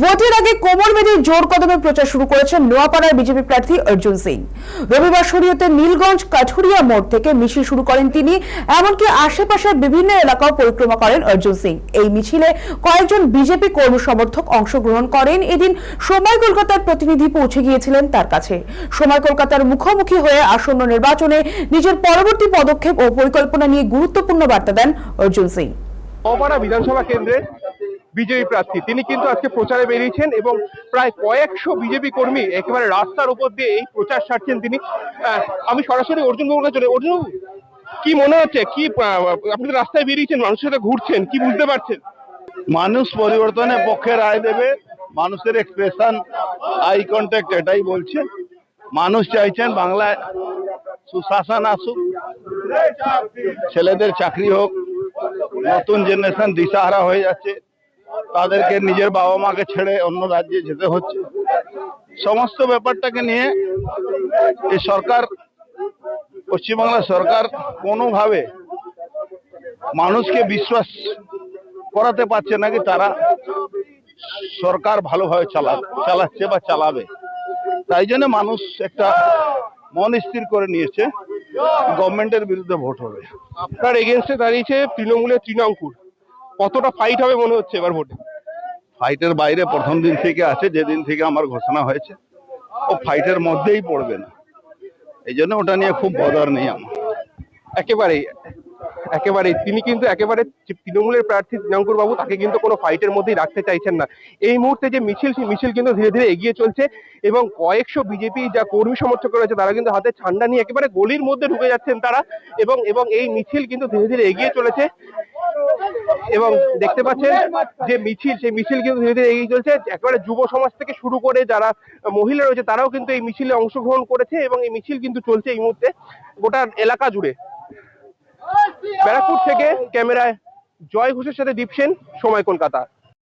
ভোটের আগে কোমর বেঁধে জোর কদমে প্রচার শুরু করেছেন নোয়াপাড়ার বিজেপি প্রার্থী অর্জুন সিং। রবিবার শরীয়তে নীলগঞ্জ কাঠুরিয়া মোড় থেকে মিছিল শুরু করেন তিনি। এমনকি আশেপাশের বিভিন্ন এলাকাও পরিক্রমা করেন অর্জুন সিং। এই মিছিলে কয়েকজন বিজেপি কর্মী সমর্থক অংশগ্রহণ করেন। এদিন সময় কলকাতার প্রতিনিধি পৌঁছে গিয়েছিলেন তার কাছে। সময় কলকাতার মুখোমুখি হয়ে আসন্ন নির্বাচনে নিজের পরবর্তী পদক্ষেপ ও পরিকল্পনা নিয়ে গুরুত্বপূর্ণ বার্তা দেন অর্জুন সিং। নোয়াপাড়া বিধানসভা কেন্দ্রের বিজেপি প্রার্থী তিনি কিন্তু আজকে প্রচারে বেরিয়েছেন এবং প্রায় কয়েকশো বিজেপি কর্মী একেবারে রাস্তার উপর দিয়ে এই প্রচার সারছেন তিনি। আমি সরাসরি অর্জুন বাবুর কাছে চলে। অর্জুন, কি মনে হচ্ছে, কি আপনি রাস্তায় বেরিয়েছেন, মানুষের সাথে ঘুরছেন, কি বুঝতে পারছেন? মানুষ পরিবর্তনের পক্ষে রায় দেবে, মানুষের এক্সপ্রেশন, আই কন্ট্যাক্ট এটাই বলছে। মানুষ চাইছেন বাংলায় সুশাসন আসুক, ছেলেদের চাকরি হোক, নতুন জেনারেশন দিশাহারা হয়ে যাচ্ছে, তাদেরকে নিজের বাবা মাকে ছেড়ে অন্য রাজ্যে যেতে হচ্ছে। সমস্ত ব্যাপারটাকে নিয়ে এই সরকার, পশ্চিমবাংলা সরকার কোনোভাবে মানুষকে বিশ্বাস করাতে পারছে নাকি তারা সরকার ভালোভাবে চালাচ্ছে বা চালাবে। তাই জন্য মানুষ একটা মন স্থির করে নিয়েছে গভর্নমেন্টের বিরুদ্ধে ভোট হবে। আপনার এগেনস্টে দাঁড়িয়েছে তৃণমূলের তৃণাঙ্কুর, কতটা ফাইট হবে মনে হচ্ছে এবার ভোটে? ফাইটের বাইরে প্রথম দিন থেকে আছে, যেদিন থেকে আমার ঘোষণা হয়েছে ও ফাইটের মধ্যেই পড়বে না, এই জন্য ওটা নিয়ে খুব বদার নেই আমার। একেবারেই একেবারেই তিনি কিন্তু একেবারে তৃণমূলের প্রার্থী তৃণাঙ্কুর বাবু, তাকে কিন্তু কোনো ফাইটের মধ্যেই রাখতে চাইছেন না। এই মুহূর্তে যে মিছিল, সেই মিছিল কিন্তু ধীরে ধীরে এগিয়ে চলছে এবং কয়েকশো বিজেপি যা কর্মী সমর্থক রয়েছে তারা কিন্তু হাতে ঝান্ডা নিয়ে একেবারে গলির মধ্যে ঢুকে যাচ্ছেন তারা, এবং এই মিছিল কিন্তু ধীরে ধীরে এগিয়ে চলেছে। এবং দেখতে পাচ্ছেন যে মিছিল, সেই মিছিল কিন্তু ধীরে ধীরে এগিয়ে চলছে। একেবারে যুব সমাজ থেকে শুরু করে যারা মহিলা রয়েছে তারাও কিন্তু এই মিছিলে অংশগ্রহণ করেছে এবং এই মিছিল কিন্তু চলছে এই মুহূর্তে গোটা এলাকা জুড়ে। ব্যারাকপুর থেকে ক্যামেরায় জয় ঘোষের সাথে দীপ সেন, সময় কলকাতা।